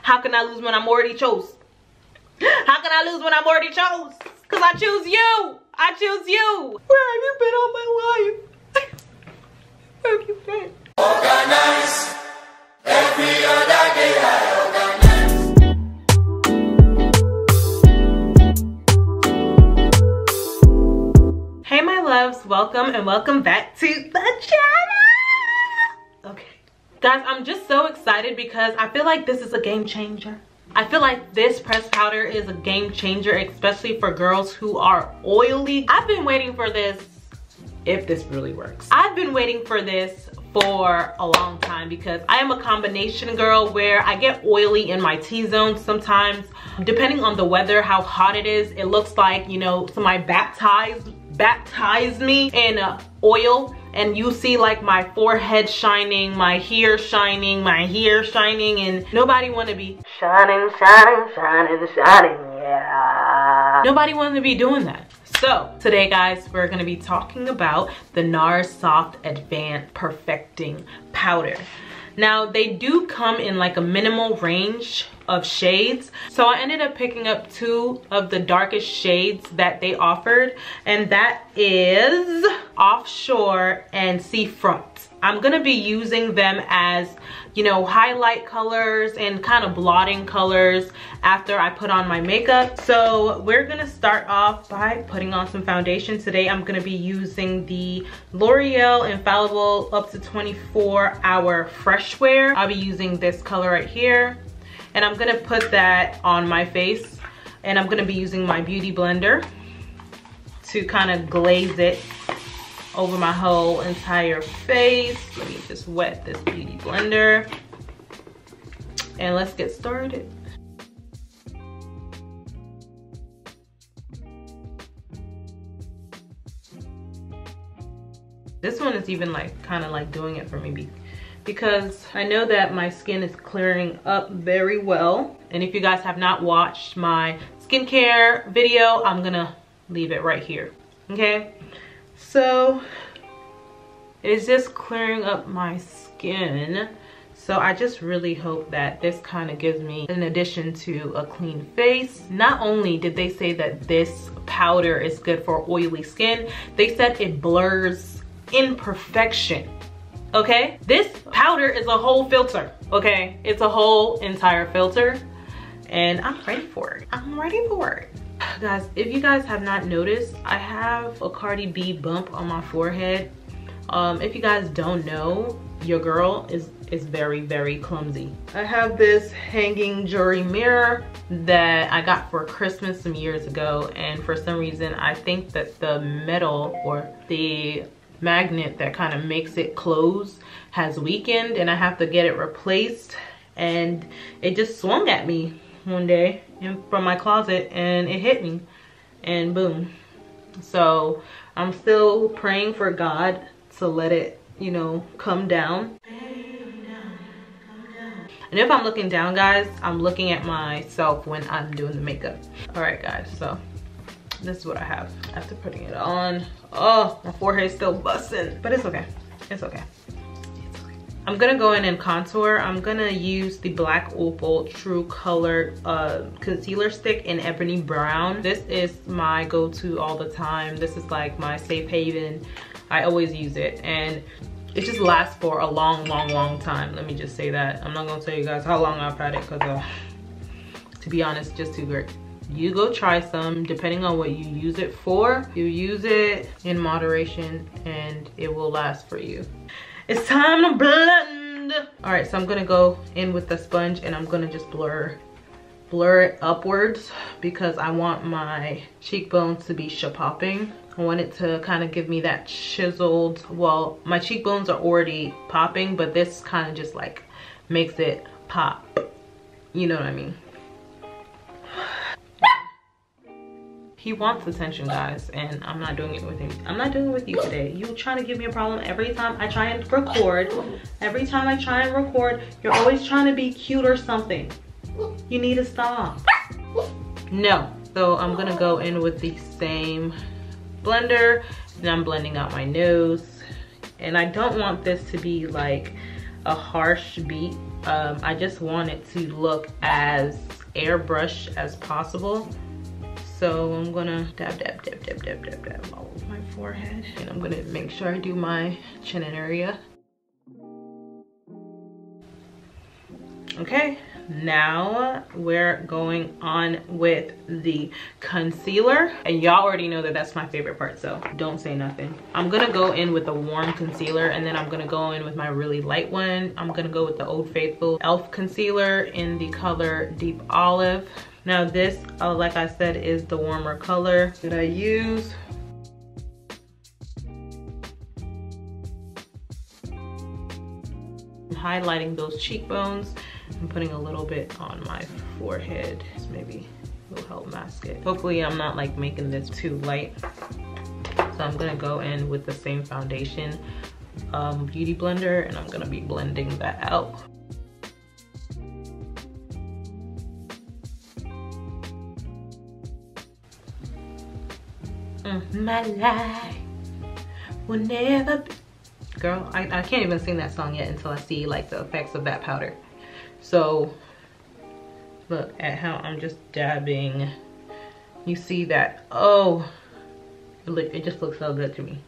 How can I lose when I'm already chose? How can I lose when I'm already chose? Cause I choose you. I choose you. Where have you been all my life? Where have you been? Organize. Every other day I organize. Hey my loves, welcome and welcome back to the channel. Okay. Guys, I'm just so excited because I feel like this is a game changer. I feel like this pressed powder is a game changer, especially for girls who are oily. I've been waiting for this, if this really works. I've been waiting for this for a long time because I am a combination girl where I get oily in my T-zone sometimes. Depending on the weather, how hot it is, it looks like, you know, somebody baptized me in oil. And you see like my forehead shining, my hair shining, and nobody want to be shining, yeah. Nobody wants to be doing that. So today guys, we're going to be talking about the NARS Soft Advanced Perfecting Powder. Now they do come in like a minimal range of shades. So I ended up picking up 2 of the darkest shades that they offered, and that is Offshore and Seafront. I'm gonna be using them as, you know, highlight colors and kind of blotting colors after I put on my makeup. So we're gonna start off by putting on some foundation. Today I'm gonna be using the L'Oreal Infallible up to 24-hour Fresh Wear. I'll be using this color right here. And I'm gonna put that on my face. And I'm gonna be using my beauty blender to kind of glaze it over my whole entire face. Let me just wet this beauty blender. And let's get started. This one is even like kind of like doing it for me because I know that my skin is clearing up very well. And if you guys have not watched my skincare video, I'm gonna leave it right here, okay? So it's just clearing up my skin. So I just really hope that this kind of gives me an addition to a clean face. Not only did they say that this powder is good for oily skin, they said it blurs imperfection. Okay, this powder is a whole filter. Okay, it's a whole entire filter, and I'm ready for it. I'm ready for it. Guys, if you guys have not noticed, I have a Cardi B bump on my forehead. If you guys don't know, your girl is very, very clumsy. I have this hanging jewelry mirror that I got for Christmas some years ago, and for some reason I think that the metal or the magnet that kind of makes it close has weakened, and I have to get it replaced. And it just swung at me one day from my closet and it hit me, and boom. So I'm still praying for God to let it, you know, come down. And if I'm looking down, guys, I'm looking at myself when I'm doing the makeup. All right guys, so this is what I have after putting it on. Oh, my forehead's still busting, but it's okay. It's okay. I'm gonna go in and contour. I'm gonna use the Black Opal True Color concealer stick in Ebony Brown. This is my go-to all the time. This is like my safe haven. I always use it, and it just lasts for a long time. Let me just say that. I'm not gonna tell you guys how long I've had it because to be honest, just too great. You go try some, depending on what you use it for. You use it in moderation and it will last for you. It's time to blend. All right, so I'm gonna go in with the sponge and I'm gonna just blur it upwards because I want my cheekbones to be popping. I want it to kind of give me that chiseled, well, my cheekbones are already popping, but this kind of just like makes it pop. You know what I mean? He wants attention, guys, and I'm not doing it with him. I'm not doing it with you today. You trying to give me a problem every time I try and record. Every time I try and record, you're always trying to be cute or something. You need to stop. No. So I'm gonna go in with the same blender and I'm blending out my nose. And I don't want this to be like a harsh beat. I just want it to look as airbrush as possible. So I'm gonna dab all over my forehead. And I'm gonna make sure I do my chin area. Okay, now we're going on with the concealer. And y'all already know that that's my favorite part, so don't say nothing. I'm gonna go in with a warm concealer, and then I'm gonna go in with my really light one. I'm gonna go with the Old Faithful e.l.f. concealer in the color Deep Olive. Now this, like I said, is the warmer color that I use. I'm highlighting those cheekbones. I'm putting a little bit on my forehead. Just maybe will help mask it. Hopefully I'm not like making this too light. So I'm gonna go in with the same foundation beauty blender, and I'm gonna be blending that out. My life will never be. Girl, I can't even sing that song yet until I see like the effects of that powder. So look at how I'm just dabbing. You see that? Oh, it just looks so good to me.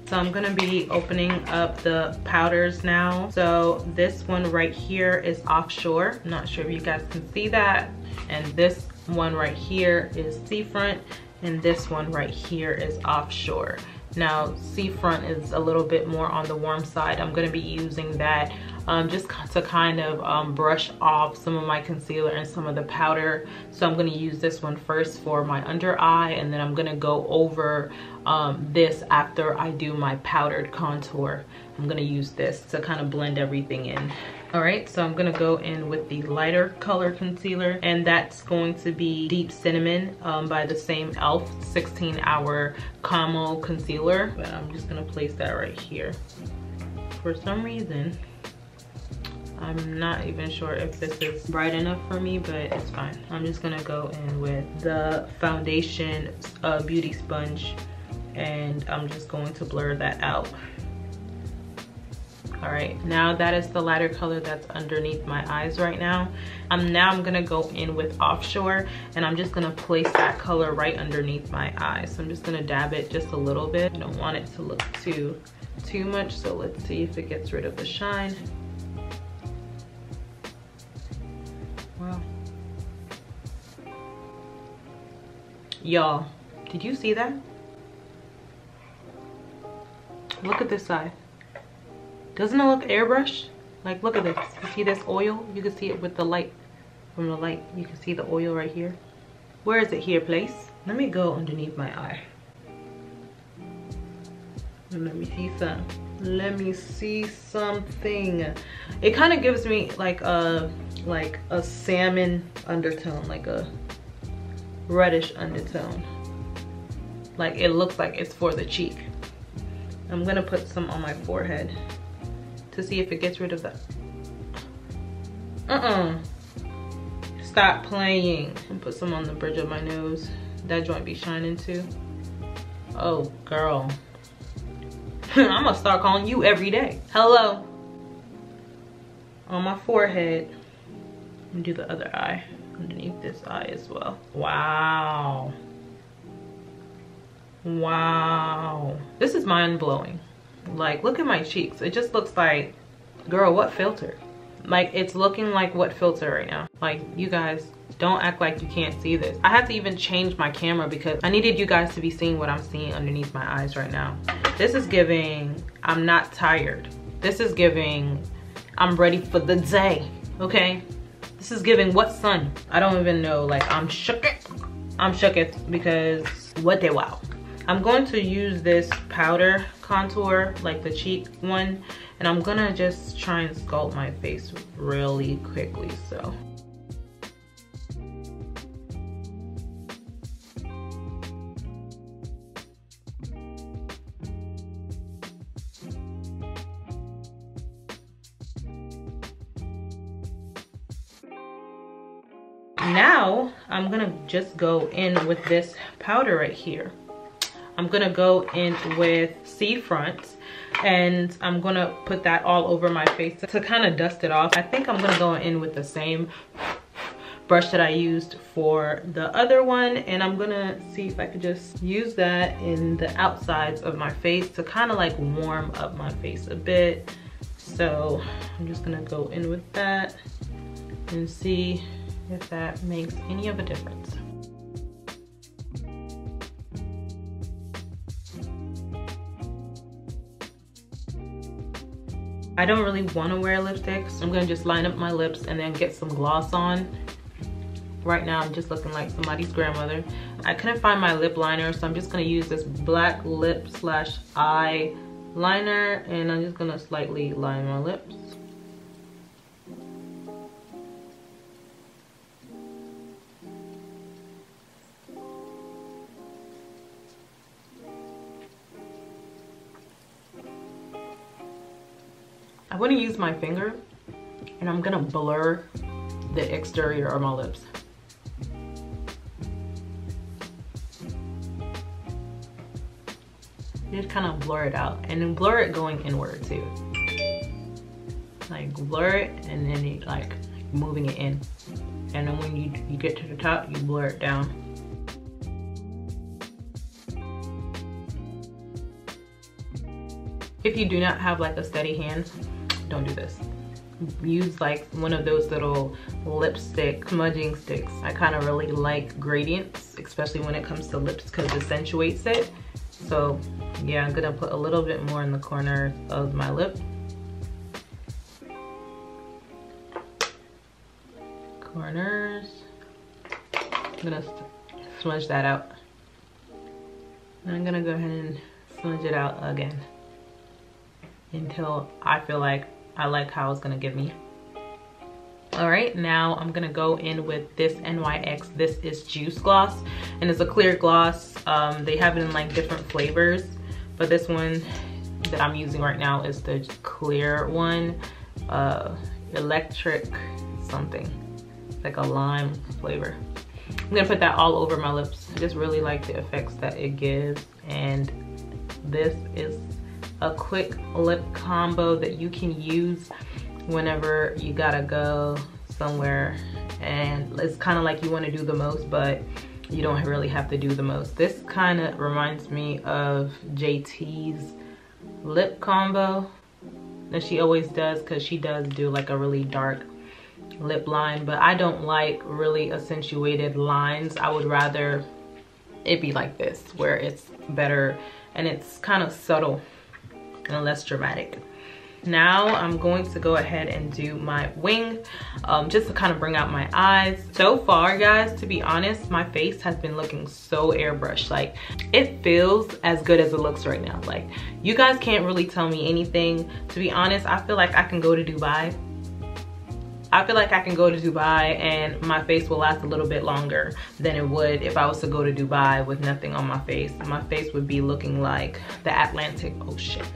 So I'm gonna be opening up the powders now. So this one right here is Offshore. I'm not sure if you guys can see that. And this one right here is Seafront, and this one right here is Offshore. Now Seafront is a little bit more on the warm side. I'm gonna be using that just to kind of brush off some of my concealer and some of the powder. So I'm gonna use this one first for my under eye, and then I'm gonna go over this after I do my powdered contour. I'm gonna use this to kind of blend everything in. All right, so I'm gonna go in with the lighter color concealer, and that's going to be Deep Cinnamon by the same e.l.f. 16-hour Camo concealer. But I'm just gonna place that right here. For some reason, I'm not even sure if this is bright enough for me, but it's fine. I'm just gonna go in with the foundation beauty sponge, and I'm just going to blur that out. All right, now that is the lighter color that's underneath my eyes right now. Now I'm gonna go in with Offshore, and I'm just gonna place that color right underneath my eyes. So I'm just gonna dab it just a little bit. I don't want it to look too much, so let's see if it gets rid of the shine. Wow. Y'all, did you see that? Look at this side. Doesn't it look airbrush? Like, look at this. You see this oil? You can see it with the light. From the light, you can see the oil right here. Where is it here, place? Let me go underneath my eye. And let me see some. Let me see something. It kind of gives me like a salmon undertone, like a reddish undertone. Like, it looks like it's for the cheek. I'm gonna put some on my forehead to see if it gets rid of that. Stop playing. And put some on the bridge of my nose. That joint be shining too. Oh, girl. I'm gonna start calling you every day. Hello. On my forehead. And do the other eye. Underneath this eye as well. Wow. Wow. This is mind-blowing. Like, look at my cheeks. It just looks like, girl, what filter? Like, it's looking like what filter right now. Like, you guys, don't act like you can't see this. I had to even change my camera because I needed you guys to be seeing what I'm seeing underneath my eyes right now. This is giving, I'm not tired. This is giving, I'm ready for the day, okay? This is giving what sun? I don't even know, like, I'm shook it. I'm shook it because what they wow. I'm going to use this powder contour, like the cheek one, and I'm gonna just try and sculpt my face really quickly, so. now I'm gonna just go in with this powder right here. I'm gonna go in with Seafront, and I'm gonna put that all over my face to kind of dust it off. I think I'm gonna go in with the same brush that I used for the other one, and I'm gonna see if I could just use that in the outsides of my face to kind of like warm up my face a bit. So I'm just gonna go in with that and see if that makes any of a difference. I don't really want to wear lipstick, so I'm gonna just line up my lips and then get some gloss on. Right now I'm just looking like somebody's grandmother. I couldn't find my lip liner, so I'm just gonna use this black lip slash eye liner, and I'm just gonna slightly line my lips. I want to use my finger and I'm gonna blur the exterior of my lips. Just kind of blur it out, and then blur it going inward too. Like blur it and then you like moving it in. And then when you get to the top, you blur it down. If you do not have like a steady hand, don't do this. Use like one of those little lipstick smudging sticks. I kind of really like gradients, especially when it comes to lips, because it accentuates it. So yeah, I'm gonna put a little bit more in the corner of my lip. Corners. I'm gonna smudge that out. And I'm gonna go ahead and smudge it out again until I feel like I like how it's gonna give me. All right, now I'm gonna go in with this NYX. This is Juice Gloss, and it's a clear gloss. They have it in like different flavors, but this one that I'm using right now is the clear one, electric something, like a lime flavor. I'm gonna put that all over my lips. I just really like the effects that it gives, and this is a quick lip combo that you can use whenever you gotta go somewhere and it's kind of like you want to do the most, but you don't really have to do the most. This kind of reminds me of JT's lip combo that she always does, because she does do like a really dark lip line, but I don't like really accentuated lines. I would rather it be like this, where it's better and it's kind of subtle and less dramatic. Now I'm going to go ahead and do my wing, just to kind of bring out my eyes. So far, guys, to be honest, my face has been looking so airbrushed. Like, it feels as good as it looks right now. Like, you guys can't really tell me anything. To be honest, I feel like I can go to Dubai. I feel like I can go to Dubai and my face will last a little bit longer than it would if I was to go to Dubai with nothing on my face. My face would be looking like the Atlantic Ocean.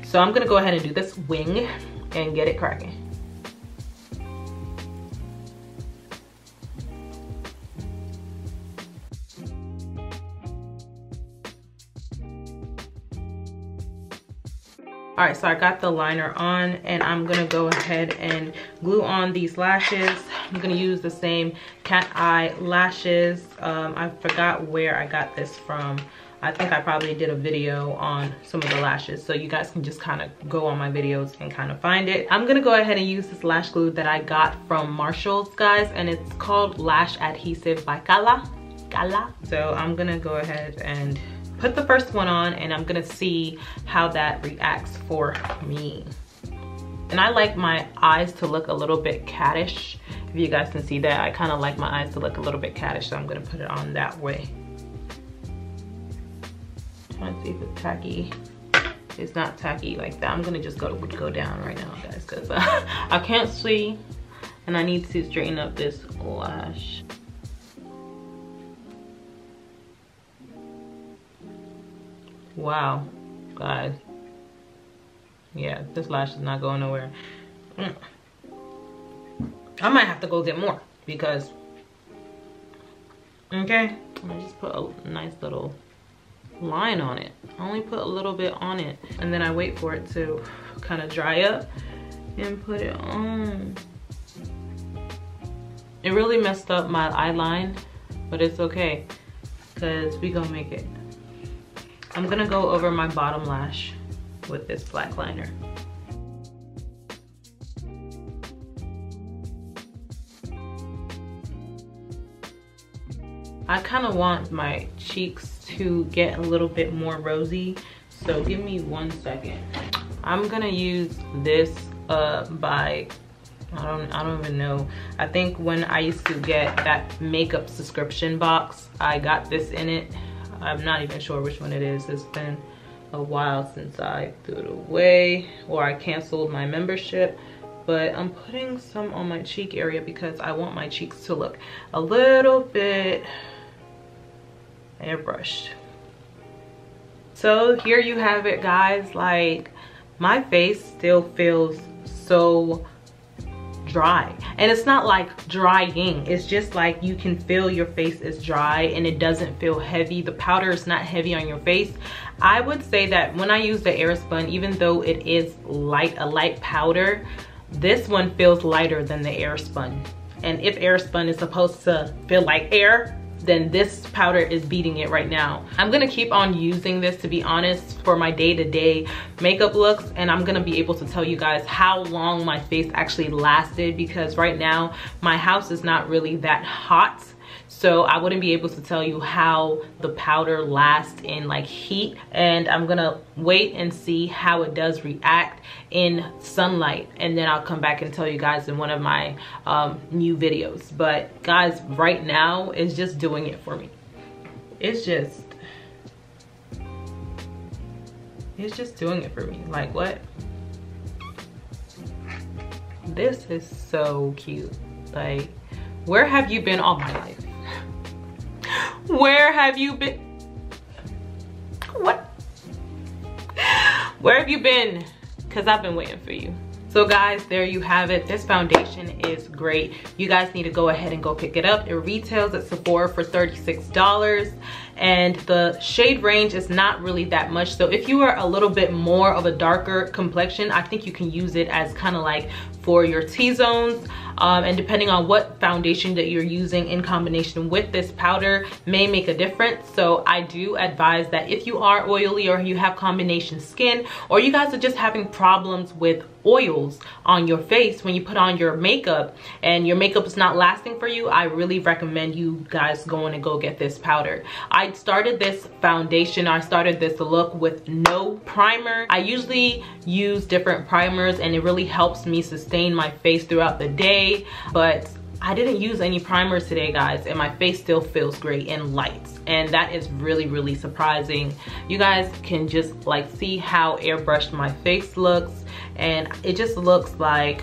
So I'm gonna go ahead and do this wing and get it cracking. All right, so I got the liner on and I'm gonna go ahead and glue on these lashes. I'm gonna use the same cat eye lashes. I forgot where I got this from. I think I probably did a video on some of the lashes, so you guys can just kind of go on my videos and kind of find it. I'm gonna go ahead and use this lash glue that I got from Marshall's, guys, and it's called Lash Adhesive by Kala. So I'm gonna go ahead and put the first one on and I'm gonna see how that reacts for me. And I like my eyes to look a little bit cattish. If you guys can see that, I kind of like my eyes to look a little bit cattish, so I'm gonna put it on that way. Trying to see if it's tacky. It's not tacky like that. I'm gonna just go down right now, guys, because I can't see and I need to straighten up this lash. Wow, guys. Yeah, this lash is not going nowhere. I might have to go get more because Okay, I'm gonna just put a nice little line on it. I only put a little bit on it, and then I wait for it to kind of dry up and put it on. It really messed up my eye line, but it's okay, because we gonna make it. I'm gonna go over my bottom lash with this black liner. I kind of want my cheeks to get a little bit more rosy, so give me 1 second. I'm gonna use this by I don't even know. I think when I used to get that makeup subscription box, I got this in it. I'm not even sure which one it is. It's been a while since I threw it away or I canceled my membership. But I'm putting some on my cheek area because I want my cheeks to look a little bit airbrushed. So here you have it, guys. Like, my face still feels so dry, and it's not like drying, it's just like you can feel your face is dry and it doesn't feel heavy. The powder is not heavy on your face. I would say that when I use the Airspun, even though it is a light powder, this one feels lighter than the Airspun. And if Airspun is supposed to feel like air, then this powder is beating it right now. I'm gonna keep on using this, to be honest, for my day-to-day makeup looks, and I'm gonna be able to tell you guys how long my face actually lasted, because right now my house is not really that hot, so I wouldn't be able to tell you how the powder lasts in like heat. And I'm gonna wait and see how it does react in sunlight, and then I'll come back and tell you guys in one of my new videos. But guys, right now it's just doing it for me. It's just doing it for me. Like, what? This is so cute. Like, where have you been all my life? Where have you been? What? Where have you been? Because I've been waiting for you. So guys, there you have it. This foundation is great. You guys need to go ahead and go pick it up. It retails at Sephora for $36. And the shade range is not really that much. So if you are a little bit more of a darker complexion, I think you can use it as kind of like for your T-zones. And depending on what foundation that you're using in combination with this powder may make a difference. So I do advise that if you are oily or you have combination skin, or you guys are just having problems with oils on your face when you put on your makeup and your makeup is not lasting for you, I really recommend you guys going and go get this powder. I started this foundation, I started this look with no primer. I usually use different primers and it really helps me sustain my face throughout the day, but I didn't use any primers today, guys, and my face still feels great and light, and that is really, really surprising. You guys can just like see how airbrushed my face looks, and it just looks like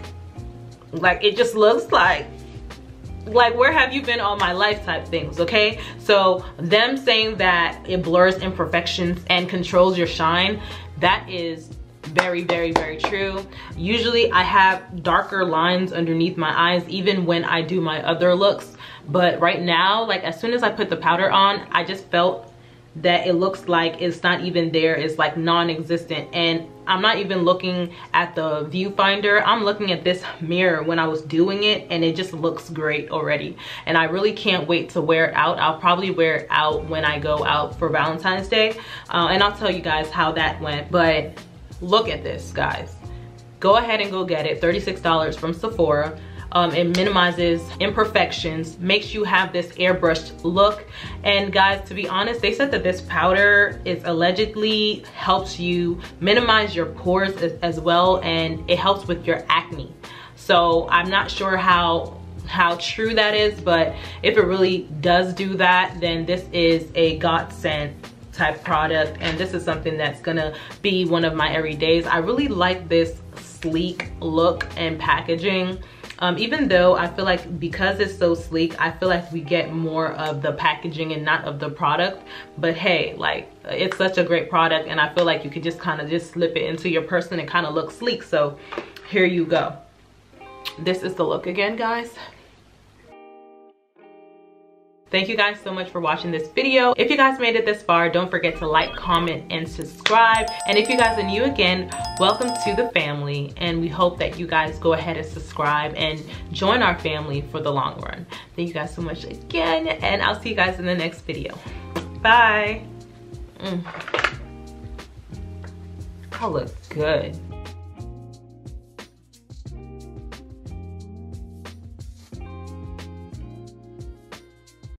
where have you been all my life type things, okay? So them saying that it blurs imperfections and controls your shine, that is very, very, very true. Usually I have darker lines underneath my eyes even when I do my other looks, but right now, like as soon as I put the powder on, I just felt that it looks like it's not even there. It's like non-existent, and I'm not even looking at the viewfinder. I'm looking at this mirror when I was doing it, and it just looks great already, and I really can't wait to wear it out. I'll probably wear it out when I go out for Valentine's Day, and I'll tell you guys how that went. But look at this, guys. Go ahead and go get it. $36 from Sephora. It minimizes imperfections, makes you have this airbrushed look. And guys, to be honest, they said that this powder is allegedly helps you minimize your pores as well, and it helps with your acne. So I'm not sure how true that is, but if it really does do that, then this is a godsend type product, and this is something that's gonna be one of my everydays. I really like this sleek look and packaging. Even though I feel like because it's so sleek, I feel like we get more of the packaging and not of the product. But hey, like, it's such a great product, and I feel like you could just kind of just slip it into your purse and it kind of looks sleek. So here you go. This is the look again, guys. Thank you guys so much for watching this video. If you guys made it this far, don't forget to like, comment, and subscribe. And if you guys are new again, welcome to the family. And we hope that you guys go ahead and subscribe and join our family for the long run. Thank you guys so much again, and I'll see you guys in the next video. Bye. I look good.